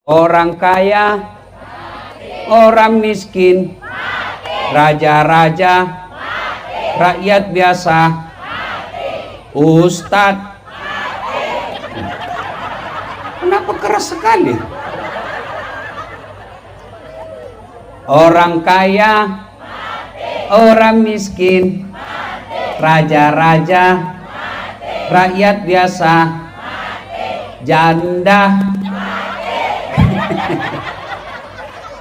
Orang kaya, orang miskin, raja-raja, rakyat biasa, ustadz. Kenapa keras sekali? Orang kaya, orang miskin, raja-raja, rakyat biasa, janda,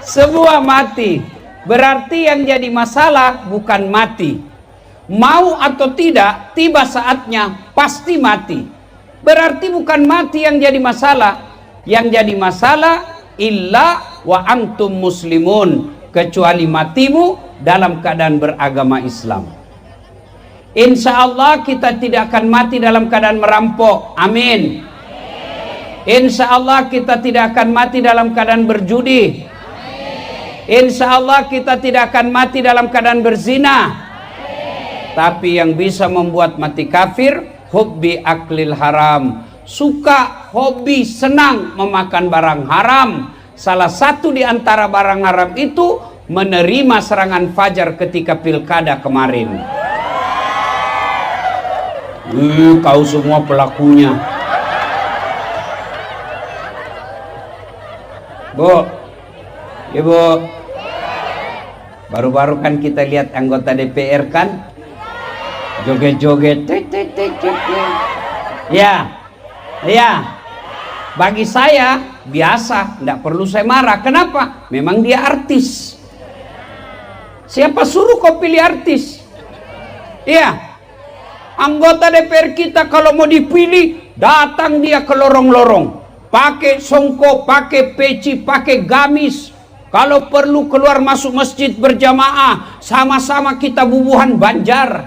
semua mati. Berarti yang jadi masalah bukan mati. Mau atau tidak, tiba saatnya pasti mati. Berarti bukan mati yang jadi masalah. Yang jadi masalah illa wa antum muslimun, kecuali matimu dalam keadaan beragama Islam. Insya Allah kita tidak akan mati dalam keadaan merampok. Amin. Insya Allah kita tidak akan mati dalam keadaan berjudi. Insya Allah kita tidak akan mati dalam keadaan berzina. Tapi yang bisa membuat mati kafir, hubbi aklil haram, suka, hobi, senang memakan barang haram. Salah satu di antara barang haram itu menerima serangan fajar ketika pilkada kemarin. Kau semua pelakunya. Bu, Ibu, baru-baru kan kita lihat anggota DPR kan joget-joget, ya, bagi saya biasa, tidak perlu saya marah. Kenapa? Memang dia artis. Siapa suruh kau pilih artis? Iya, anggota DPR kita kalau mau dipilih, datang dia ke lorong-lorong, pakai songkok, pakai peci, pakai gamis. Kalau perlu keluar masuk masjid berjamaah, sama-sama kita bubuhan Banjar.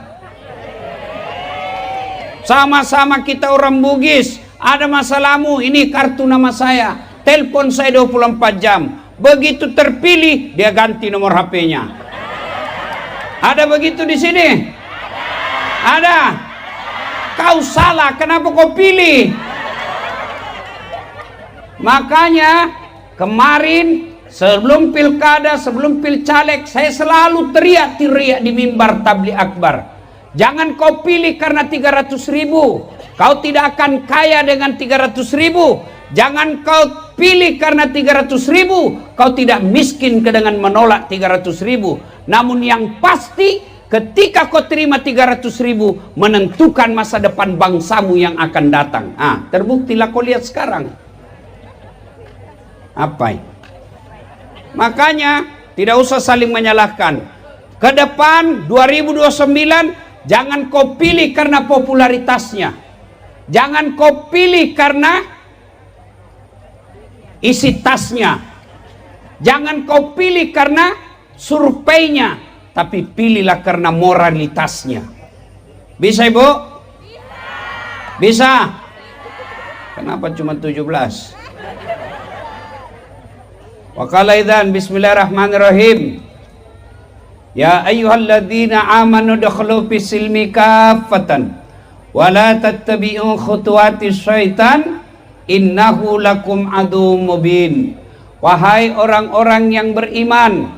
Sama-sama kita orang Bugis. Ada masalahmu, ini kartu nama saya, telepon saya 24 jam. Begitu terpilih, dia ganti nomor HP-nya. Ada begitu di sini? Ada. Kau salah, kenapa kau pilih? Makanya kemarin sebelum pilkada, sebelum pilcaleg, saya selalu teriak-teriak di mimbar tabligh akbar. Jangan kau pilih karena 300.000. Kau tidak akan kaya dengan 300.000. Jangan kau pilih karena 300.000. Kau tidak miskin dengan menolak 300.000. Namun yang pasti, ketika kau terima 300.000, menentukan masa depan bangsamu yang akan datang. Terbuktilah kau lihat sekarang. Apa? Makanya tidak usah saling menyalahkan. Ke depan 2029, jangan kau pilih karena popularitasnya. Jangan kau pilih karena isi tasnya. Jangan kau pilih karena surveinya, tapi pilihlah karena moralitasnya. Bisa, Ibu? Bisa. Kenapa cuma 17? Wa qala idzan bismillahirrahmanirrahim. Ya ayyuhalladzina amanu dakhulu fis silmi kaffatan wa la tattabi'u khutuwatis syaitan innahu lakum aduwwum mubin. Wahai orang-orang yang beriman,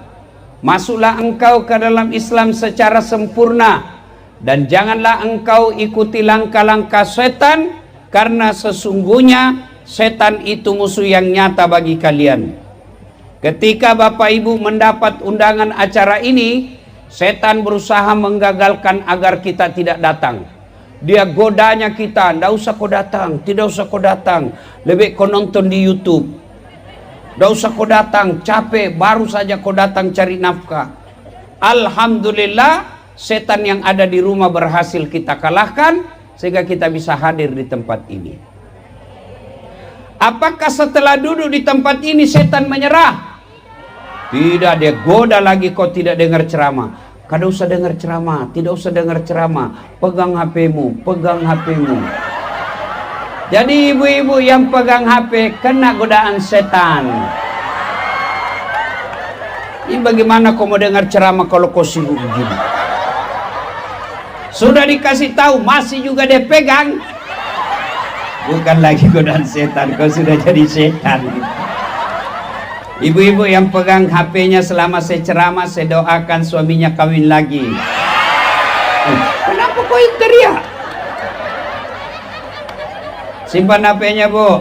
masuklah engkau ke dalam Islam secara sempurna dan janganlah engkau ikuti langkah-langkah setan, karena sesungguhnya setan itu musuh yang nyata bagi kalian. Ketika Bapak Ibu mendapat undangan acara ini, setan berusaha menggagalkan agar kita tidak datang. Dia godanya kita, tidak usah kau datang, tidak usah kau datang, lebih kau nonton di YouTube. Tidak usah kau datang, capek, baru saja kau datang cari nafkah. Alhamdulillah, setan yang ada di rumah berhasil kita kalahkan, sehingga kita bisa hadir di tempat ini. Apakah setelah duduk di tempat ini setan menyerah? Tidak, dia goda lagi, kau tidak dengar ceramah. Kada usah dengar ceramah, tidak usah dengar ceramah. Pegang HP-mu, pegang HP-mu. Jadi ibu-ibu yang pegang HP kena godaan setan. Ini bagaimana kau mau dengar ceramah kalau kau sibuk begini? Sudah dikasih tahu masih juga dia pegang. Bukan lagi godaan setan, kau sudah jadi setan. Ibu-ibu yang pegang HP-nya selama saya ceramah, saya doakan suaminya kawin lagi. Kenapa kau teriak? Simpan HP-nya, Bu.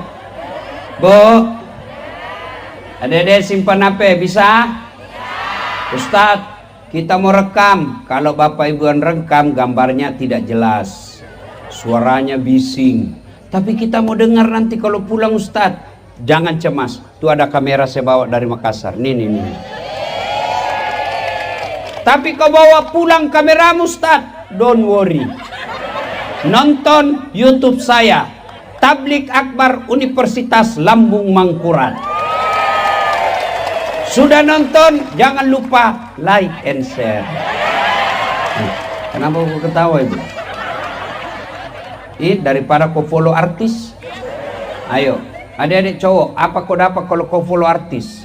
Bu. Adek-adek simpan HP, bisa? Ustadz, kita mau rekam. Kalau Bapak Ibu rekam, gambarnya tidak jelas. Suaranya bising. Tapi kita mau dengar nanti kalau pulang, Ustadz. Jangan cemas. Tuh ada kamera saya bawa dari Makassar. Nih. Tapi kau bawa pulang kameramu, Ustadz. Don't worry. Nonton YouTube saya. Tablik Akbar Universitas Lambung Mangkurat. Sudah nonton? Jangan lupa like and share. Kenapa kau ketawa, Ibu? Daripada kau follow artis. Ayo. Adik-adik cowok, apa kau dapat kalau kau follow artis?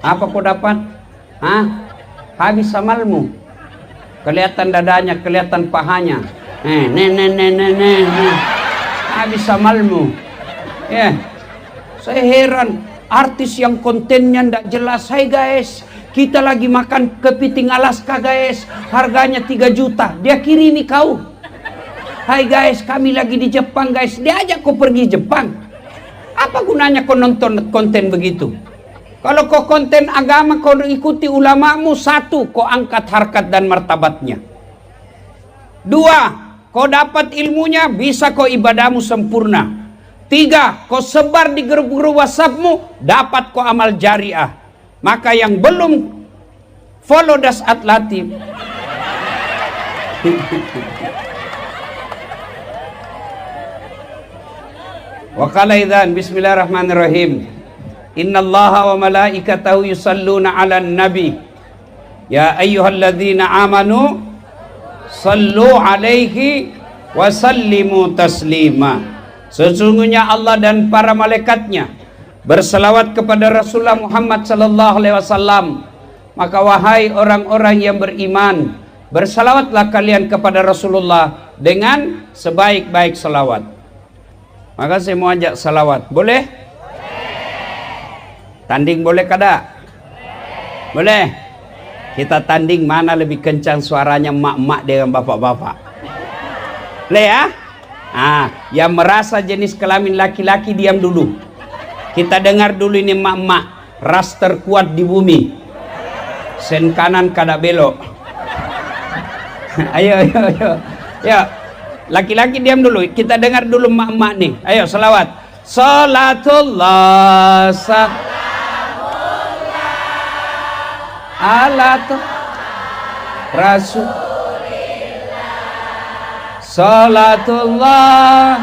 Apa kau dapat? Habis amalmu. Kelihatan dadanya, kelihatan pahanya. Habis amalmu. Ya. Saya heran, artis yang kontennya ndak jelas. Hai guys, kita lagi makan kepiting Alaska guys. Harganya 3 juta. Dia kirimi kau. Hai guys, kami lagi di Jepang guys. Dia ajak kau pergi Jepang. Apa gunanya kau nonton konten begitu? Kalau kau konten agama, kau ikuti ulamamu. 1, kau angkat harkat dan martabatnya. 2, kau dapat ilmunya, bisa kau ibadahmu sempurna. 3, kau sebar di grup-grup WhatsAppmu, dapat kau amal jariah. Maka yang belum follow Dasat Latif, wa qala idzan bismillahirrahmanirrahim. Innallaha wa malaikatahu yusalluna 'alan nabi. Ya ayyuhalladzina amanu sallu 'alaihi wa sallimu taslima. Sesungguhnya Allah dan para malaikatnya berselawat kepada Rasulullah Muhammad sallallahu alaihi wasallam. Maka wahai orang-orang yang beriman, berselawatlah kalian kepada Rasulullah dengan sebaik-baik selawat. Maka saya mau ajak salawat. Boleh? Tanding boleh kada? Boleh? Kita tanding mana lebih kencang suaranya mak-mak dengan bapak-bapak. Boleh ya? Yang merasa jenis kelamin laki-laki diam dulu. Kita dengar dulu ini mak-mak. Ras terkuat di bumi. Sen kanan kada belok. Ayo. Ya. Laki-laki diam dulu. Kita dengar dulu mak-mak nih. Ayo selawat. Salatullah ala Rasulillah. Salatullah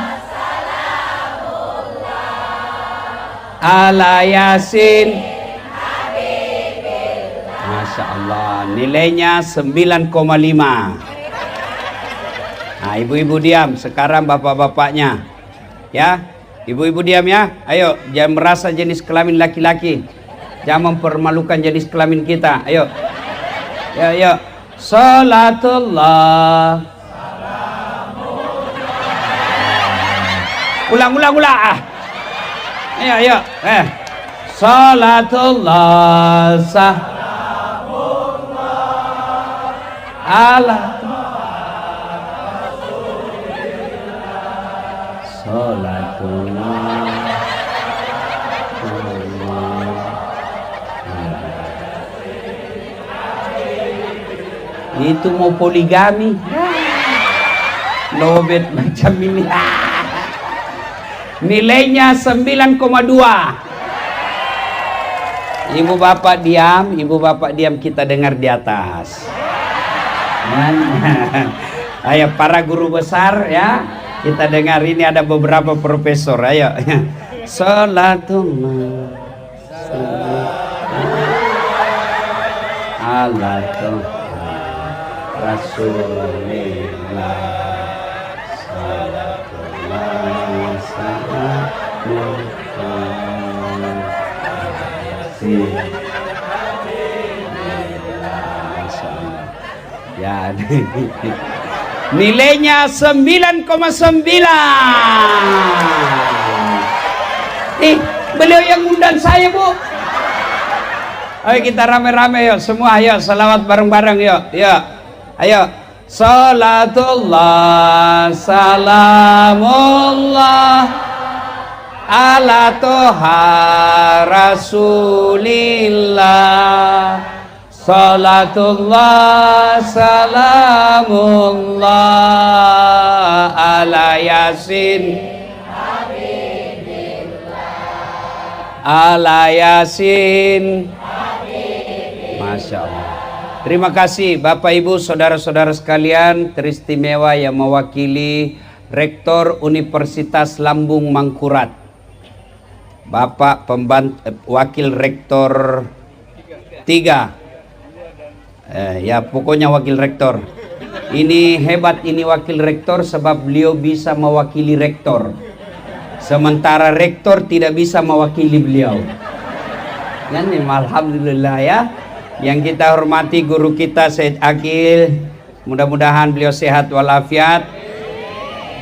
ala Yasin. Masya Allah. Nilainya 9,5. Ibu-ibu diam. Sekarang bapak-bapaknya. Ya, ibu-ibu diam ya. Ayo, jangan merasa jenis kelamin laki-laki. Jangan mempermalukan jenis kelamin kita. Ayo. Ya. Salatullah. Ulang. Ayo. Salatullah. Ala itu mau poligami, lobet macam ini. Nilainya 9,2. Ibu bapak diam, kita dengar di atas. Ayo para guru besar ya, kita dengar. Ini ada beberapa profesor. Ayo. Salatullah ala Rasulillah. Ya, nilainya 9,9. Beliau yang undang saya, Bu. Ayo kita rame-rame yuk, semua ayo salawat bareng-bareng yuk. Yuk. Ayo. Salatullah salamullah ala toha rasulillah. Salatullah salamullah ala yasin ala yasin. Masya Allah. Terima kasih Bapak Ibu saudara-saudara sekalian teristimewa yang mewakili Rektor Universitas Lambung Mangkurat, Bapak Wakil Rektor 3, ya pokoknya Wakil Rektor. Ini hebat ini Wakil Rektor sebab beliau bisa mewakili Rektor, sementara Rektor tidak bisa mewakili beliau. Ini alhamdulillah ya. Yang kita hormati guru kita Syed Akil, mudah-mudahan beliau sehat walafiat.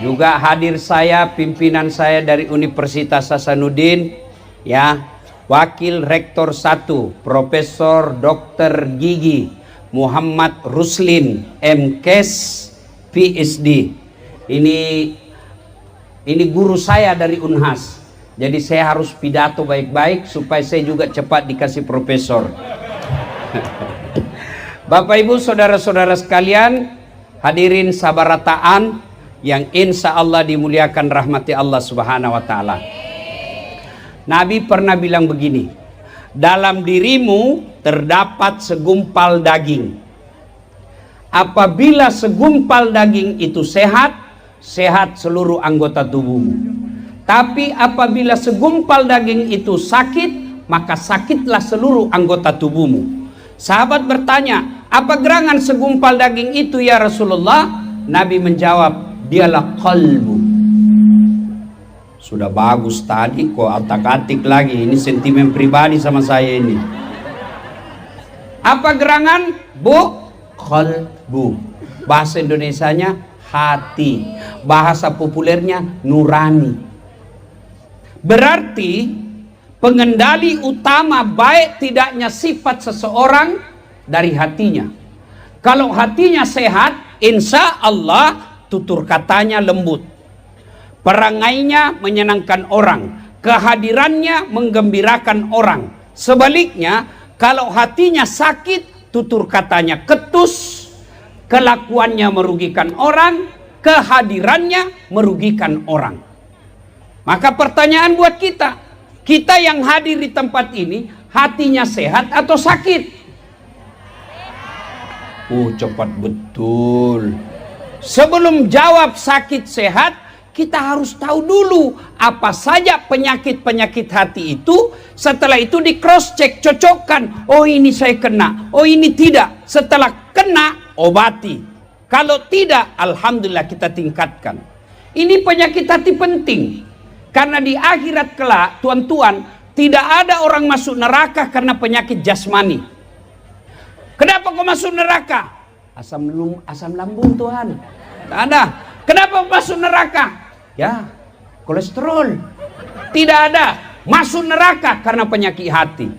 Juga hadir saya, pimpinan saya dari Universitas Hasanuddin, ya, Wakil Rektor 1, Profesor Dr. Gigi Muhammad Ruslin, MKes, PhD. Ini guru saya dari Unhas. Jadi saya harus pidato baik-baik supaya saya juga cepat dikasih profesor. Bapak Ibu saudara-saudara sekalian, hadirin sabarataan yang insya Allah dimuliakan rahmati Allah Subhanahu wa Ta'ala. Nabi pernah bilang begini, dalam dirimu terdapat segumpal daging. Apabila segumpal daging itu sehat, sehat seluruh anggota tubuhmu. Tapi apabila segumpal daging itu sakit, maka sakitlah seluruh anggota tubuhmu. Sahabat bertanya, apa gerangan segumpal daging itu ya Rasulullah? Nabi menjawab, dialah qalbu. Sudah bagus tadi kok otak-atik lagi. Ini sentimen pribadi sama saya ini. Apa gerangan? Bu, qalbu. Bahasa Indonesianya hati. Bahasa populernya nurani. Berarti pengendali utama baik tidaknya sifat seseorang dari hatinya. Kalau hatinya sehat, insya Allah tutur katanya lembut, perangainya menyenangkan orang, kehadirannya menggembirakan orang. Sebaliknya, kalau hatinya sakit, tutur katanya ketus, kelakuannya merugikan orang, kehadirannya merugikan orang. Maka pertanyaan buat kita, kita yang hadir di tempat ini, hatinya sehat atau sakit? Cepat betul. Sebelum jawab sakit sehat, kita harus tahu dulu apa saja penyakit-penyakit hati itu. Setelah itu di cross check, cocokkan. Oh ini saya kena, oh ini tidak. Setelah kena, obati. Kalau tidak, alhamdulillah kita tingkatkan. Ini penyakit hati penting. Karena di akhirat kelak, tuan-tuan, tidak ada orang masuk neraka karena penyakit jasmani. Kenapa kau masuk neraka? Asam lambung Tuhan. Tak ada. Kenapa masuk neraka? Ya, kolesterol. Tidak ada. Masuk neraka karena penyakit hati.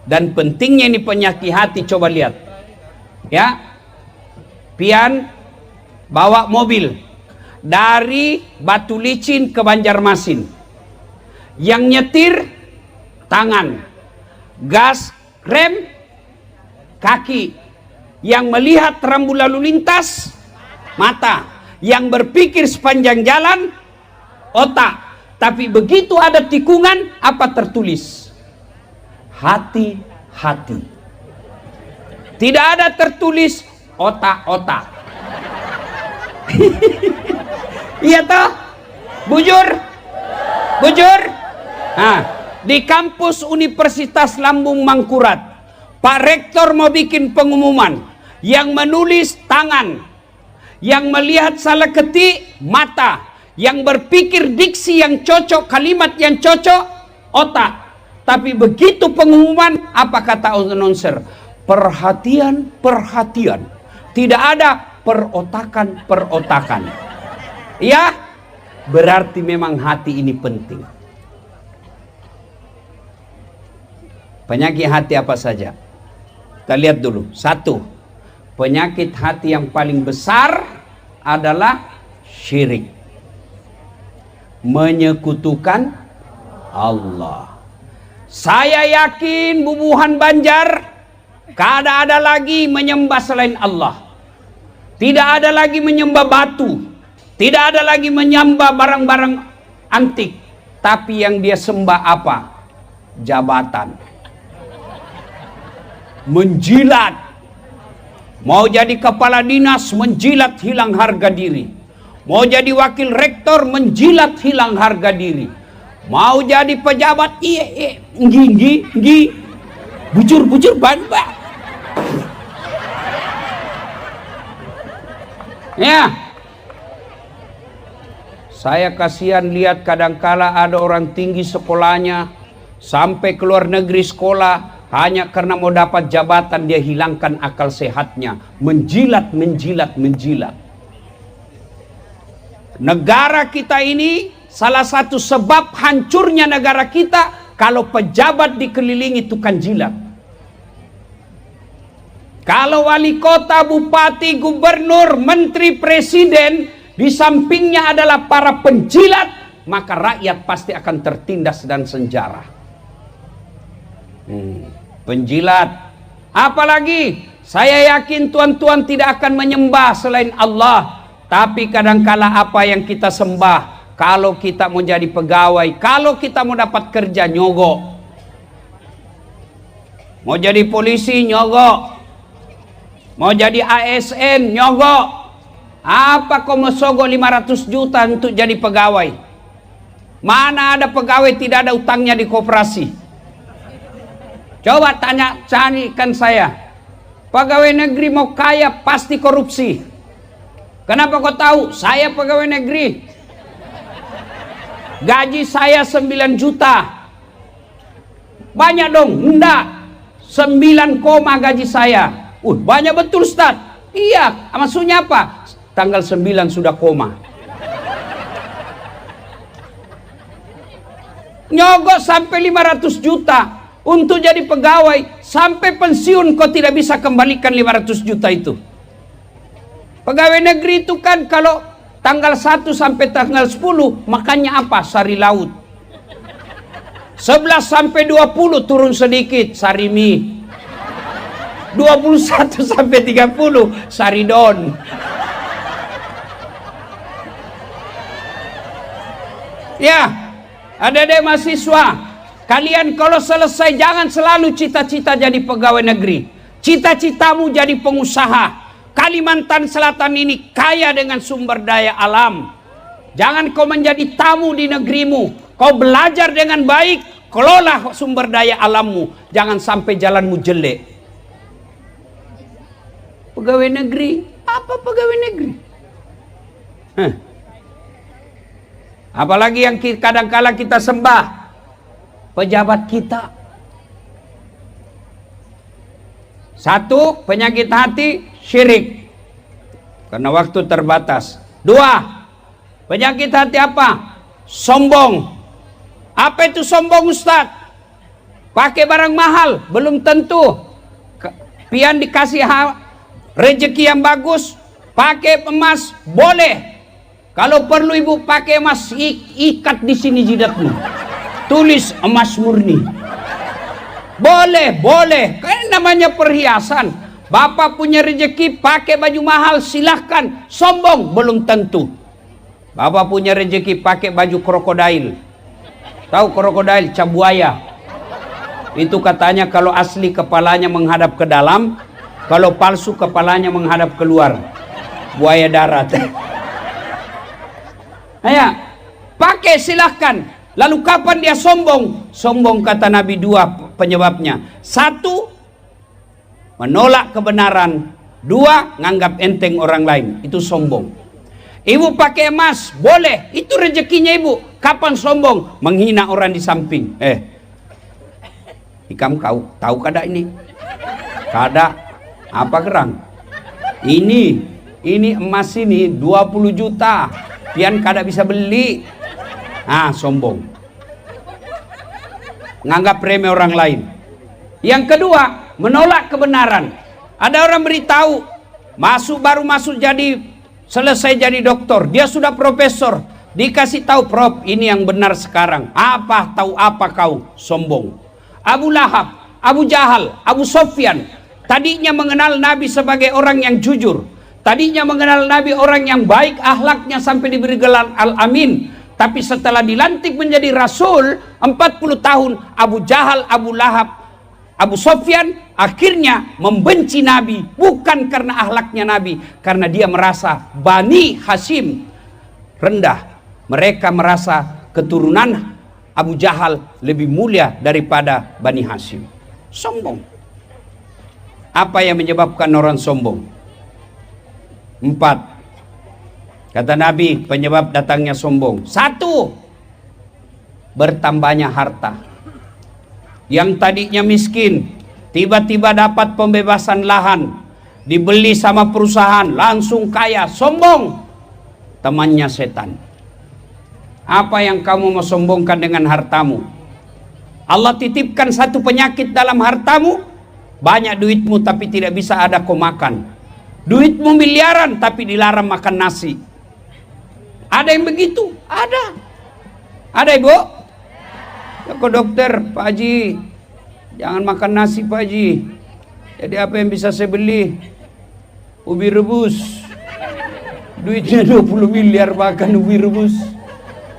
Dan pentingnya ini penyakit hati, coba lihat. Ya, pian bawa mobil dari Batu Licin ke Banjarmasin. Yang nyetir tangan, gas rem kaki, yang melihat rambu lalu lintas mata, yang berpikir sepanjang jalan otak. Tapi begitu ada tikungan, apa tertulis? Hati-hati. Tidak ada tertulis otak-otak. Iya toh? Bujur? Bujur? Nah, di kampus Universitas Lambung Mangkurat, Pak Rektor mau bikin pengumuman. Yang menulis tangan, yang melihat salah ketik mata, yang berpikir diksi yang cocok, kalimat yang cocok otak. Tapi begitu pengumuman, apa kata announcer? Perhatian, perhatian. Tidak ada perotakan. Ya, berarti memang hati ini penting. Penyakit hati apa saja? Kita lihat dulu. Satu, penyakit hati yang paling besar adalah syirik, menyekutukan Allah. Saya yakin Bubuhan Banjar kada ada lagi menyembah selain Allah. Tidak ada lagi menyembah batu. Tidak ada lagi menyembah barang-barang antik. Tapi yang dia sembah apa? Jabatan. Menjilat. Mau jadi kepala dinas, menjilat hilang harga diri. Mau jadi wakil rektor, menjilat hilang harga diri. Mau jadi pejabat, nggi, bujur banbak. Ya, saya kasihan lihat kadangkala ada orang tinggi sekolahnya sampai ke luar negeri sekolah hanya karena mau dapat jabatan, dia hilangkan akal sehatnya, menjilat. Negara kita ini salah satu sebab hancurnya negara kita kalau pejabat dikelilingi tukang jilat. Kalau wali kota, bupati, gubernur, menteri, presiden di sampingnya adalah para penjilat, maka rakyat pasti akan tertindas dan senjara. Penjilat. Apalagi saya yakin tuan-tuan tidak akan menyembah selain Allah. Tapi kadangkala apa yang kita sembah, kalau kita mau jadi pegawai, kalau kita mau dapat kerja, nyogok. Mau jadi polisi, nyogok. Mau jadi ASN, nyogok. Apa kau mau sogok 500 juta untuk jadi pegawai? Mana ada pegawai tidak ada utangnya di koperasi? Coba carikan saya. Pegawai negeri mau kaya pasti korupsi. Kenapa kau tahu? Saya pegawai negeri. Gaji saya 9 juta. Banyak dong? Enggak. 9 koma gaji saya. Banyak betul Ustaz. Iya, maksudnya apa? Tanggal 9 sudah koma. Nyogok sampai 500 juta untuk jadi pegawai, sampai pensiun kau tidak bisa kembalikan 500 juta itu. Pegawai negeri itu kan kalau tanggal 1 sampai tanggal 10 makannya apa? Sari laut. 11 sampai 20 turun sedikit, sari mie. 21 sampai 30 sari don. Ya, adik-adik mahasiswa, kalian kalau selesai jangan selalu cita-cita jadi pegawai negeri. Cita-citamu jadi pengusaha. Kalimantan Selatan ini kaya dengan sumber daya alam. Jangan kau menjadi tamu di negerimu. Kau belajar dengan baik, kelola sumber daya alammu. Jangan sampai jalanmu jelek. Pegawai negeri, apa pegawai negeri? Apalagi yang kadang-kala kita sembah, pejabat kita. Satu, penyakit hati, syirik. Karena waktu terbatas. 2, penyakit hati apa? Sombong. Apa itu sombong Ustaz? Pakai barang mahal, belum tentu. Pian dikasih rezeki yang bagus, pakai emas, boleh. Kalau perlu ibu pakai emas, ikat di sini jidatmu. Tulis emas murni. Boleh, boleh. Kan namanya perhiasan. Bapak punya rezeki pakai baju mahal, silahkan. Sombong, belum tentu. Bapak punya rezeki pakai baju krokodil. Tahu krokodil, cabuaya. Itu katanya kalau asli kepalanya menghadap ke dalam, kalau palsu kepalanya menghadap keluar. Buaya darat. Ya, pakai silahkan. Lalu kapan dia sombong? Sombong kata Nabi 2 penyebabnya. 1, menolak kebenaran. 2, nganggap enteng orang lain. Itu sombong. Ibu pakai emas, boleh. Itu rezekinya ibu. Kapan sombong? Menghina orang di samping. Ikam kau tahu kada ini? Kada. Apa gerang? Ini emas ini 20 juta. Pian kada bisa beli. Sombong. Nganggap remeh orang lain. Yang kedua, menolak kebenaran. Ada orang beritahu, baru masuk selesai jadi doktor, dia sudah profesor, dikasih tahu, Prof, ini yang benar sekarang. Apa tahu apa kau? Sombong. Abu Lahab, Abu Jahal, Abu Sofyan tadinya mengenal Nabi sebagai orang yang jujur, tadinya mengenal Nabi orang yang baik akhlaknya sampai diberi gelar Al-Amin. Tapi setelah dilantik menjadi Rasul 40 tahun, Abu Jahal, Abu Lahab, Abu Sofyan akhirnya membenci Nabi, bukan karena akhlaknya Nabi, karena dia merasa Bani Hashim rendah. Mereka merasa keturunan Abu Jahal lebih mulia daripada Bani Hashim. Sombong. Apa yang menyebabkan orang sombong? 4. Kata Nabi, penyebab datangnya sombong. 1. Bertambahnya harta. Yang tadinya miskin, tiba-tiba dapat pembebasan lahan, dibeli sama perusahaan, langsung kaya. Sombong. Temannya setan. Apa yang kamu mau sombongkan dengan hartamu? Allah titipkan satu penyakit dalam hartamu. Banyak duitmu tapi tidak bisa ada kau makan. Duitmu miliaran tapi dilarang makan nasi. Ada yang begitu? Ada. Ada, Ibu? Ya, kok dokter, Pak Haji, jangan makan nasi, Pak Haji. Jadi apa yang bisa saya beli? Ubi rebus. Duitnya 20 miliar makan ubi rebus.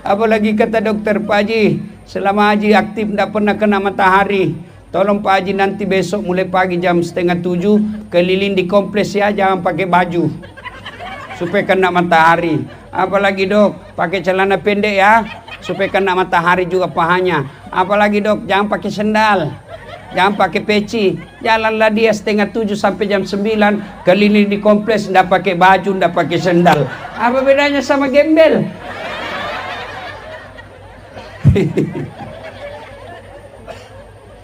Apalagi kata dokter, Pak Haji, selama Haji aktif tidak pernah kena matahari. Tolong Pak Haji nanti besok mulai pagi jam 6:30 keliling di kompleks ya, jangan pakai baju supaya kena matahari. Apalagi dok, pakai celana pendek ya, supaya kena matahari juga pahanya. Apalagi dok, jangan pakai sendal, jangan pakai peci. Jalanlah dia 6:30 sampai jam 9 keliling di kompleks, ndak pakai baju, ndak pakai sendal. Apa bedanya sama gembel?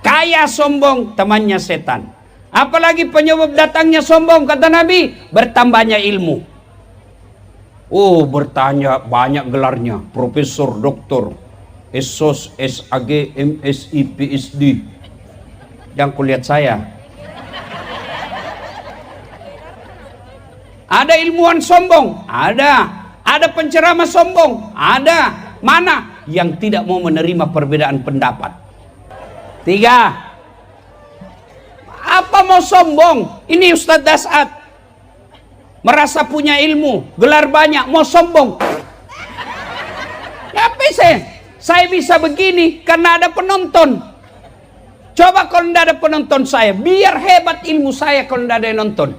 Kaya sombong, temannya setan. Apalagi penyebab datangnya sombong, kata Nabi, bertambahnya ilmu. Oh, bertanya banyak gelarnya, profesor, doktor, SOS, SAG, MSI, PhD. Yang kulihat saya. Ada ilmuwan sombong? Ada. Ada penceramah sombong? Ada. Mana? Yang tidak mau menerima perbedaan pendapat. 3. Apa mau sombong? Ini Ustadz Dasat merasa punya ilmu, gelar banyak, mau sombong. Ya apa saya bisa begini karena ada penonton. Coba kalau tidak ada penonton saya, biar hebat ilmu saya kalau tidak ada yang nonton.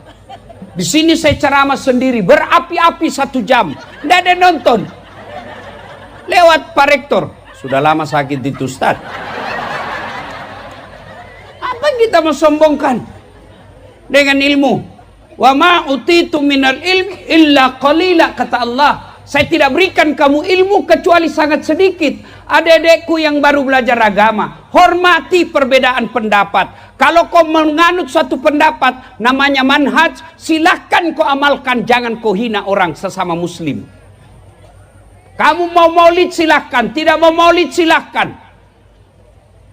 Di sini saya ceramah sendiri, berapi-api 1 jam, tidak ada yang nonton. Lewat Pak Rektor, sudah lama sakit itu Ustadz. Apa yang kita mau sombongkan dengan ilmu? Wa ma utitu minal ilmi illa qalila, kata Allah. Saya tidak berikan kamu ilmu kecuali sangat sedikit. Adik-adikku yang baru belajar agama, hormati perbedaan pendapat. Kalau kau menganut suatu pendapat, namanya manhaj, silahkan kau amalkan, jangan kau hina orang sesama muslim. Kamu mau maulid silahkan, tidak mau maulid silahkan.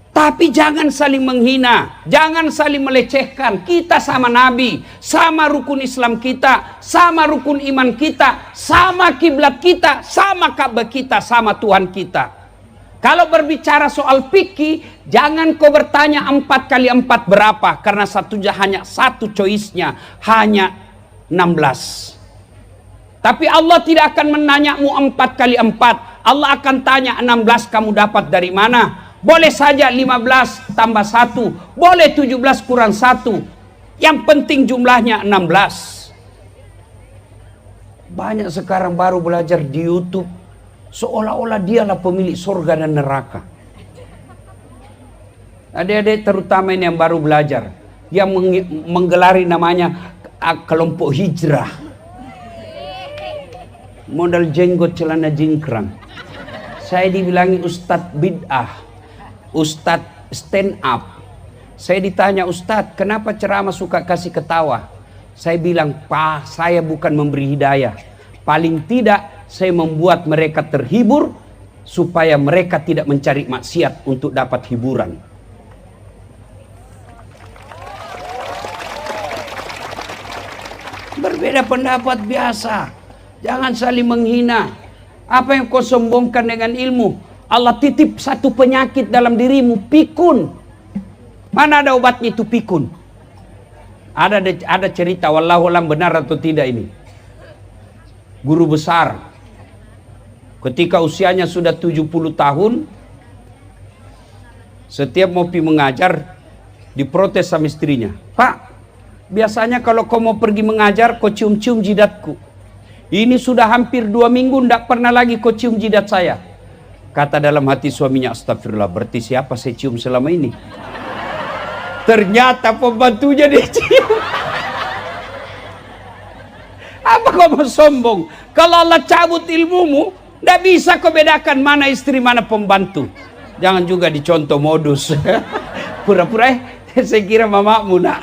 Tapi jangan saling menghina, jangan saling melecehkan. Kita sama Nabi, sama rukun Islam kita, sama rukun iman kita, sama kiblat kita, sama Ka'bah kita, sama Tuhan kita. Kalau berbicara soal fikih, jangan kau bertanya 4 kali 4 berapa, karena hanya satu choice-nya, hanya 16. Tapi Allah tidak akan menanyamu 4 kali 4. Allah akan tanya 16 kamu dapat dari mana? Boleh saja 15 tambah 1, boleh 17 kurang 1. Yang penting jumlahnya 16. Banyak sekarang baru belajar di YouTube, seolah-olah dialah pemilik surga dan neraka. Adik-adik terutama ini yang baru belajar, yang menggelari namanya kelompok hijrah. Modal jenggot celana jingkrang. Saya dibilangi Ustadz bid'ah, Ustadz stand up. Saya ditanya, Ustadz kenapa ceramah suka kasih ketawa? Saya bilang, Pak, saya bukan memberi hidayah. Paling tidak saya membuat mereka terhibur supaya mereka tidak mencari maksiat untuk dapat hiburan. Berbeda pendapat biasa. Jangan saling menghina. Apa yang kau sombongkan dengan ilmu? Allah titip satu penyakit dalam dirimu, pikun. Mana ada obatnya itu pikun? Ada cerita, wallahu alam benar atau tidak ini. Guru besar, ketika usianya sudah 70 tahun, setiap mau pergi mengajar, diprotes sama istrinya. Pak, biasanya kalau kau mau pergi mengajar, kau cium-cium jidatku. Ini sudah hampir 2 minggu, tidak pernah lagi kau cium jidat saya. Kata dalam hati suaminya, astagfirullah, berarti siapa saya cium selama ini? Ternyata pembantunya dicium. Apa kau mau sombong? Kalau Allah cabut ilmumu, tidak bisa kau bedakan mana istri, mana pembantu. Jangan juga dicontoh modus. Pura-pura saya kira mamamu nak.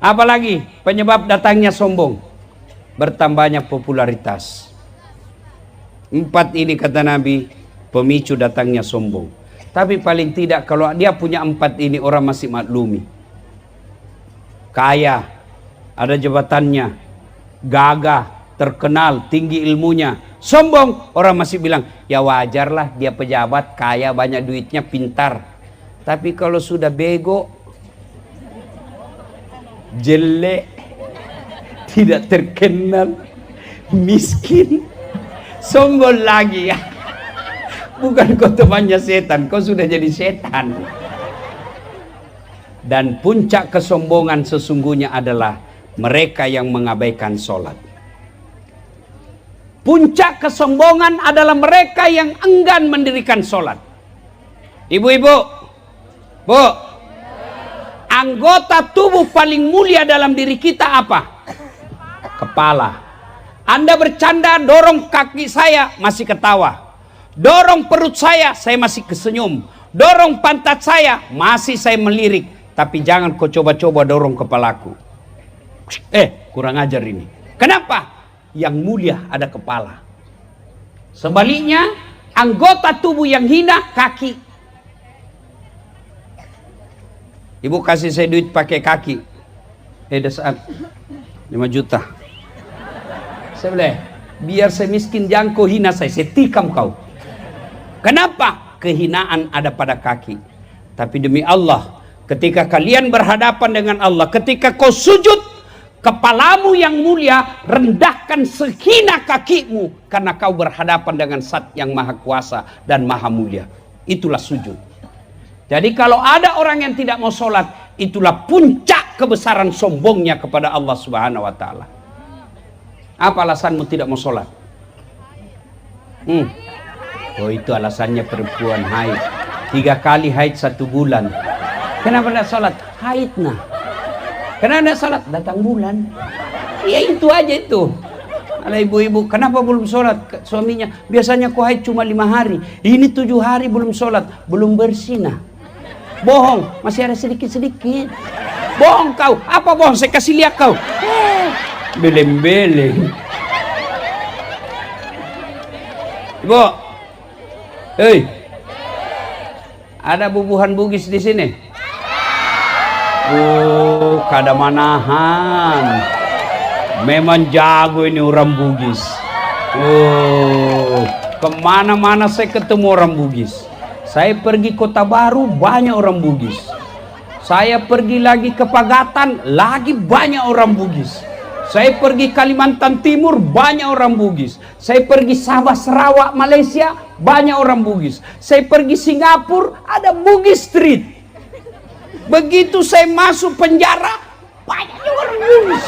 Apalagi penyebab datangnya sombong? Bertambahnya popularitas. 4 ini kata Nabi, pemicu datangnya sombong. Tapi paling tidak kalau dia punya 4 ini, orang masih maklumi. Kaya, ada jabatannya, gagah, terkenal, tinggi ilmunya. Sombong, orang masih bilang, ya wajarlah dia pejabat, kaya, banyak duitnya, pintar. Tapi kalau sudah bego, jelek, tidak terkenal, miskin, sombong lagi ya. Bukan kau temannya setan, kau sudah jadi setan. Dan puncak kesombongan sesungguhnya adalah mereka yang mengabaikan sholat. Puncak kesombongan adalah mereka yang enggan mendirikan sholat. Ibu-ibu, bu, anggota tubuh paling mulia dalam diri kita apa? Kepala. Anda bercanda, dorong kaki saya, masih ketawa. Dorong perut saya masih kesenyum. Dorong pantat saya, masih saya melirik. Tapi jangan kau coba-coba dorong kepalaku. Kurang ajar ini. Kenapa? Yang mulia ada kepala. Sebaliknya, anggota tubuh yang hina, kaki. Ibu kasih saya duit pakai kaki. Saat 5 juta. Saya bilang, biar saya miskin, jangan kau hina saya tikam kau. Kenapa? Kehinaan ada pada kaki. Tapi demi Allah, ketika kalian berhadapan dengan Allah, ketika kau sujud, kepalamu yang mulia rendahkan sehina kakimu, karena kau berhadapan dengan Zat yang maha kuasa dan maha mulia. Itulah sujud. Jadi kalau ada orang yang tidak mau sholat, itulah puncak kebesaran sombongnya kepada Allah Subhanahu wa ta'ala. Apa alasanmu tidak mau sholat? Oh, itu alasannya perempuan haid. 3 kali haid 1 bulan. Kenapa tidak sholat? Haid nah. Kenapa tidak sholat? Datang bulan. Ya itu aja itu. Ala ibu-ibu, kenapa belum sholat? Suaminya, biasanya kau haid cuma 5 hari. Ini 7 hari belum sholat. Belum bersih nah. Bohong, masih ada sedikit-sedikit. Bohong kau. Apa bohong? Saya kasih lihat kau. Beleng-beleng. Ibu, ada bubuhan Bugis di sini? Oh, kada manahan. Memang jago ini orang Bugis. Oh, kemana-mana saya ketemu orang Bugis. Saya pergi Kota Baru, banyak orang Bugis. Saya pergi lagi ke Pagatan, lagi banyak orang Bugis. Saya pergi Kalimantan Timur, banyak orang Bugis. Saya pergi Sabah, Sarawak, Malaysia, banyak orang Bugis. Saya pergi Singapura, ada Bugis Street. Begitu saya masuk penjara, banyak orang Bugis.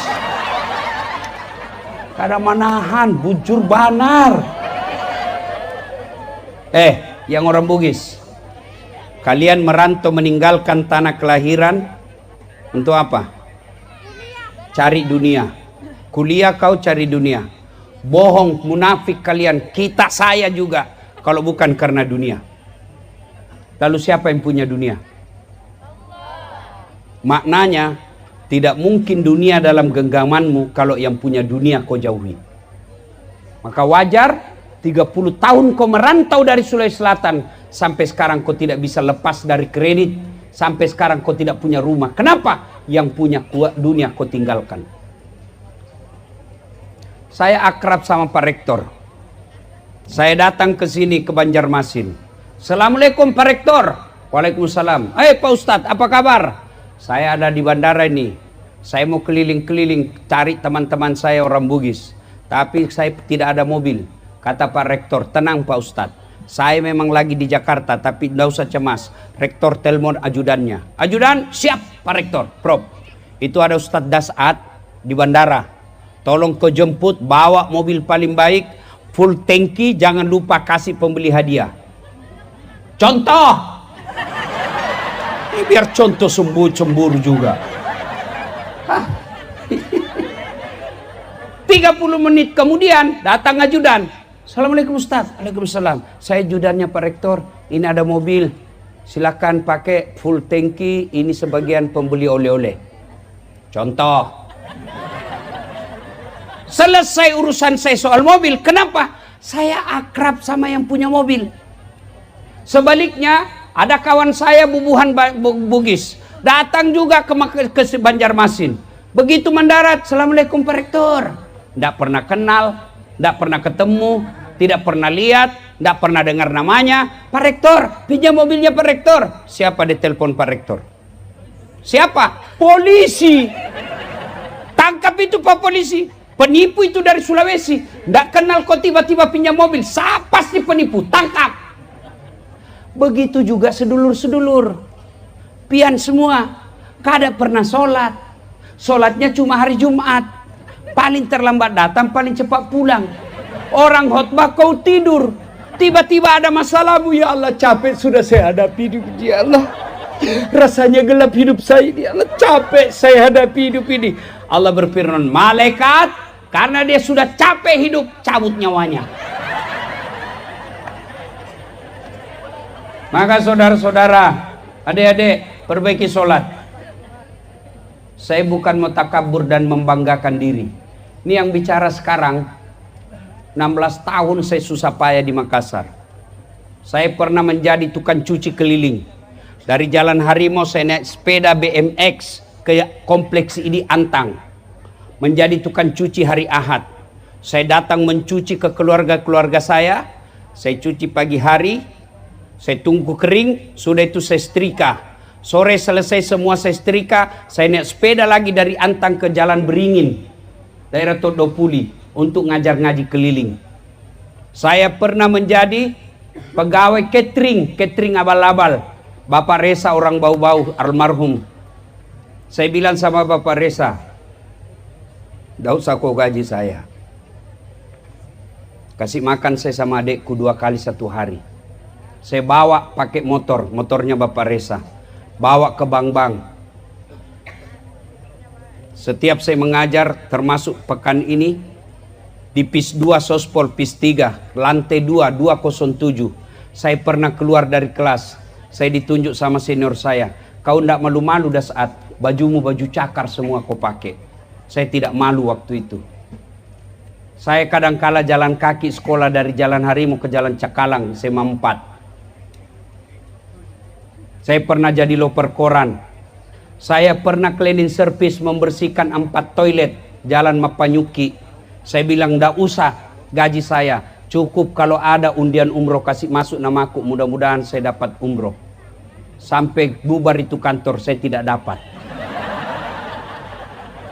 Kada manahan, bujur banar. Yang orang Bugis, kalian merantau meninggalkan tanah kelahiran untuk apa? Cari dunia. Kuliah kau cari dunia. Bohong, munafik kalian. Kita, saya juga. Kalau bukan karena dunia. Lalu siapa yang punya dunia? Maknanya, tidak mungkin dunia dalam genggamanmu kalau yang punya dunia kau jauhi. Maka wajar 30 tahun kau merantau dari Sulawesi Selatan, sampai sekarang kau tidak bisa lepas dari kredit, sampai sekarang kau tidak punya rumah. Kenapa? yang punya dunia kau tinggalkan. Saya akrab sama Pak Rektor. Saya datang ke sini ke Banjarmasin. Assalamualaikum Pak Rektor. Waalaikumsalam. Pak Ustadz, apa kabar? Saya ada di bandara ini. Saya mau keliling-keliling cari teman-teman saya orang Bugis. Tapi saya tidak ada mobil. Kata Pak Rektor, tenang Pak Ustadz. Saya memang lagi di Jakarta, tapi tidak usah cemas. Rektor telepon ajudannya. Ajudan, siap Pak Rektor. Prof, itu ada Ustadz Dasat di bandara. Tolong kau jemput, bawa mobil paling baik, full tangki, jangan lupa kasih pembeli hadiah. Contoh. Ini biar contoh cemburu juga. 30 menit kemudian datang ajudan. Assalamualaikum Ustaz. Waalaikumsalam. Saya ajudannya Pak Rektor. Ini ada mobil. Silakan pakai full tangki. Ini sebagian pembeli oleh-oleh. Contoh. Selesai urusan saya soal mobil. Kenapa? Saya akrab sama yang punya mobil. Sebaliknya, ada kawan saya bubuhan Bugis. Datang juga ke Banjarmasin. Begitu mendarat, Assalamualaikum Pak Rektor. Tidak pernah kenal, tidak pernah ketemu, tidak pernah lihat, tidak pernah dengar namanya. Pak Rektor, pinjam mobilnya Pak Rektor. Siapa ditelepon Pak Rektor? Siapa? Polisi. Tangkap itu Pak Polisi. Penipu itu dari Sulawesi. Tidak kenal kok tiba-tiba pinjam mobil. Pasti penipu, tangkap. Begitu juga sedulur-sedulur. Pian semua. Kada pernah sholat. Sholatnya cuma hari Jumat. Paling terlambat datang, paling cepat pulang. Orang khotbah kau tidur. Tiba-tiba ada masalahmu, ya Allah capek sudah saya hadapi hidup ini, ya Allah. Rasanya gelap hidup saya ini, ya Allah capek saya hadapi hidup ini. Allah berfirman, malaikat karena dia sudah capek hidup, cabut nyawanya. Maka saudara-saudara, adik-adik, perbaiki sholat. Saya bukan mau takabur dan membanggakan diri. Ini yang bicara sekarang, 16 tahun saya susah payah di Makassar. Saya pernah menjadi tukang cuci keliling. Dari Jalan Harimau saya naik sepeda BMX ke kompleks ini Antang. Menjadi tukang cuci hari Ahad. Saya datang mencuci ke keluarga-keluarga saya. Saya cuci pagi hari. Saya tunggu kering. Sudah itu saya setrika. Sore selesai semua saya setrika. Saya naik sepeda lagi dari Antang ke Jalan Beringin. Daerah Todopuli untuk ngajar ngaji keliling. Saya pernah menjadi pegawai catering abal-abal. Bapak Resa orang bau-bau almarhum. Saya bilang sama Bapak Resa, tidak usah kau gaji saya. Kasih makan saya sama adekku 2 kali 1 hari. Saya bawa pakai motornya Bapak Resa. Bawa ke bank-bank. Setiap saya mengajar, termasuk pekan ini, di PIS 2 Sospol PIS 3, lantai 2, 207. Saya pernah keluar dari kelas. Saya ditunjuk sama senior saya. Kau tidak malu-malu dah saat bajumu baju cakar semua kau pakai. Saya tidak malu waktu itu. Saya kadang-kala jalan kaki sekolah dari Jalan Harimau ke Jalan Cakalang, SMA 4. Saya pernah jadi loper koran. Saya pernah cleaning service membersihkan 4 toilet Jalan Mapanyuki. Saya bilang tidak usah gaji saya. Cukup kalau ada undian umroh kasih masuk namaku. Mudah-mudahan saya dapat umroh. Sampai bubar itu kantor saya tidak dapat.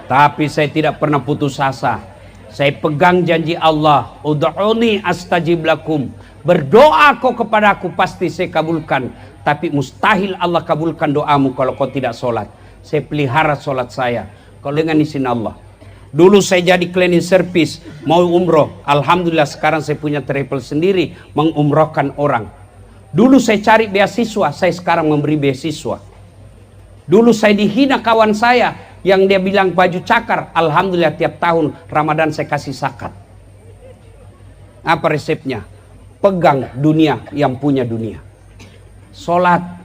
Tapi saya tidak pernah putus asa. Saya pegang janji Allah. Ud'uni astajib lakum. Berdoa kau kepadaku pasti saya kabulkan. Tapi mustahil Allah kabulkan doamu kalau kau tidak sholat. Saya pelihara sholat saya. Kalau dengan izin Allah. Dulu saya jadi cleaning service. Mau umroh. Alhamdulillah sekarang saya punya travel sendiri. Mengumrohkan orang. Dulu saya cari beasiswa. Saya sekarang memberi beasiswa. Dulu saya dihina kawan saya. Yang dia bilang baju cakar. Alhamdulillah tiap tahun Ramadan saya kasih zakat. Apa resepnya? Pegang dunia yang punya dunia. Sholat.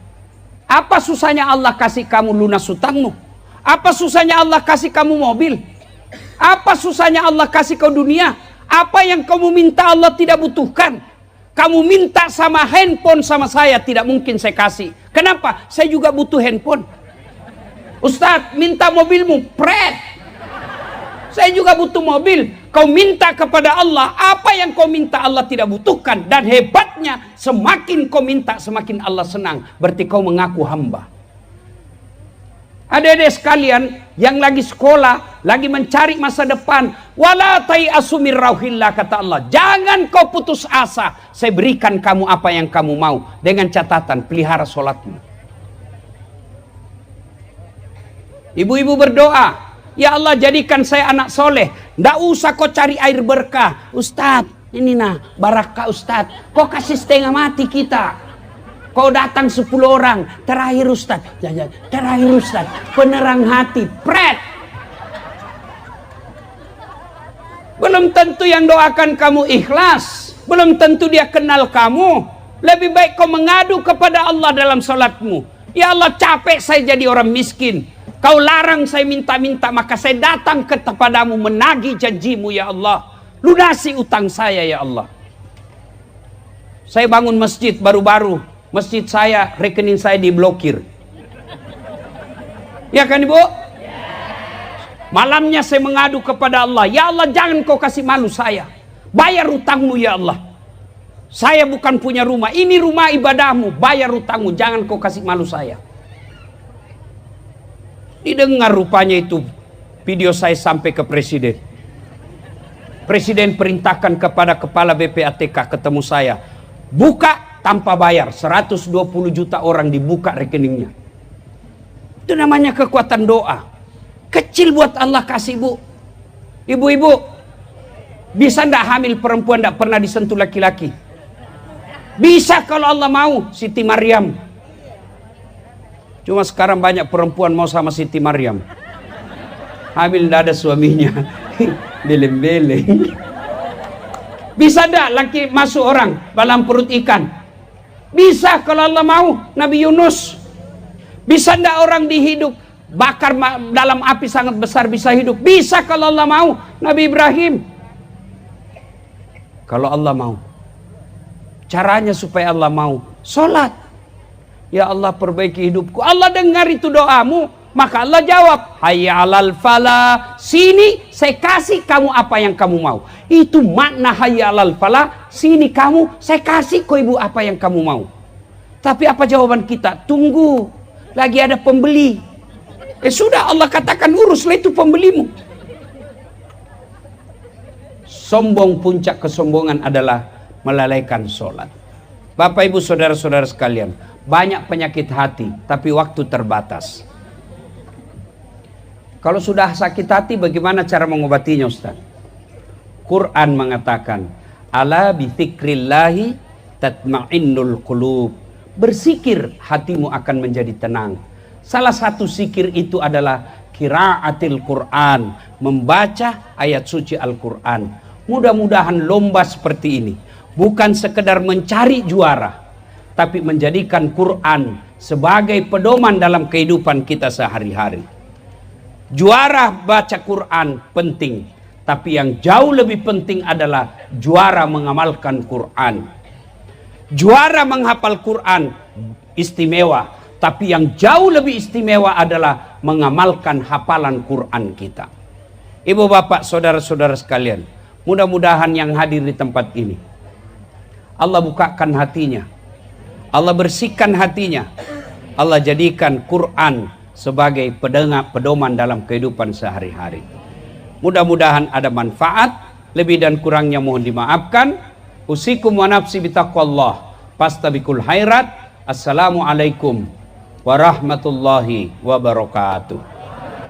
Apa susahnya Allah kasih kamu lunas hutangmu? Apa susahnya Allah kasih kamu mobil? Apa susahnya Allah kasih kau dunia? Apa yang kamu minta Allah tidak butuhkan? Kamu minta sama handphone sama saya, tidak mungkin saya kasih. Kenapa? Saya juga butuh handphone. Ustadz, minta mobilmu, pret. Saya juga butuh mobil. Kau minta kepada Allah, apa yang kau minta Allah tidak butuhkan. Dan hebatnya, semakin kau minta, semakin Allah senang. Berarti kau mengaku hamba. Adik-adik sekalian yang lagi sekolah, lagi mencari masa depan, wala tai'asu min rauhillah, kata Allah, jangan kau putus asa, saya berikan kamu apa yang kamu mau, dengan catatan pelihara sholatmu. Ibu-ibu berdoa, ya Allah jadikan saya anak soleh, ndak usah kau cari air berkah. Ustadz, ini nah barakah Ustadz, kau kasih setengah mati kita. Kau datang 10 orang, terakhir Ustaz, terakhir Ustaz, penerang hati, pret. Belum tentu yang doakan kamu ikhlas, belum tentu dia kenal kamu. Lebih baik kau mengadu kepada Allah dalam salatmu. Ya Allah, capek saya jadi orang miskin. Kau larang saya minta-minta, maka saya datang kepadamu menagih janjimu ya Allah. Lunasi utang saya ya Allah. Saya bangun masjid baru-baru. Masjid saya, rekening saya diblokir. Ya kan Ibu? Malamnya saya mengadu kepada Allah. Ya Allah, jangan kau kasih malu saya. Bayar utangmu ya Allah. Saya bukan punya rumah. Ini rumah ibadahmu. Bayar utangmu. Jangan kau kasih malu saya. Didengar rupanya itu video saya sampai ke presiden. Presiden perintahkan kepada kepala BPATK ketemu saya. Buka tanpa bayar, 120 juta orang dibuka rekeningnya. Itu namanya kekuatan doa. Kecil buat Allah kasih Bu. Ibu-ibu, bisa ndak hamil perempuan ndak pernah disentuh laki-laki? Bisa kalau Allah mau, Siti Maryam. Cuma sekarang banyak perempuan mau sama Siti Maryam. Hamil ndak ada suaminya. Beleng-beleng. Bisa ndak laki masuk orang dalam perut ikan? Bisa kalau Allah mau. Nabi Yunus. Bisa ndak orang dihidup bakar dalam api sangat besar bisa hidup? Bisa kalau Allah mau. Nabi Ibrahim. Kalau Allah mau. Caranya supaya Allah mau, sholat. Ya Allah, perbaiki hidupku. Allah dengar itu doamu, maka Allah jawab, hayya alal falah, sini saya kasih kamu apa yang kamu mau. Itu makna hayya alal falah, sini kamu, saya kasih kau ibu apa yang kamu mau. Tapi apa jawaban kita? Tunggu, lagi ada pembeli. Sudah, Allah katakan uruslah itu pembelimu. Sombong, puncak kesombongan adalah melalaikan sholat. Bapak ibu saudara-saudara sekalian, banyak penyakit hati, tapi waktu terbatas. Kalau sudah sakit hati, bagaimana cara mengobatinya Ustaz? Quran mengatakan, ala bidzikrillahi tatma'innul qulub. Berzikir, hatimu akan menjadi tenang. Salah satu zikir itu adalah qiraatil Quran, membaca ayat suci Al-Quran. Mudah-mudahan lomba seperti ini bukan sekedar mencari juara, tapi menjadikan Quran sebagai pedoman dalam kehidupan kita sehari-hari. Juara baca Quran penting, tapi yang jauh lebih penting adalah juara mengamalkan Quran. Juara menghafal Quran istimewa, tapi yang jauh lebih istimewa adalah mengamalkan hafalan Quran kita. Ibu bapak saudara-saudara sekalian, mudah-mudahan yang hadir di tempat ini Allah bukakan hatinya, Allah bersihkan hatinya, Allah jadikan Quran sebagai pedoman dalam kehidupan sehari-hari. Mudah-mudahan ada manfaat, lebih dan kurangnya mohon dimaafkan. Usikum wa nafsi bitaqwallah, fastabikul khairat. Assalamualaikum warahmatullahi wabarakatuh.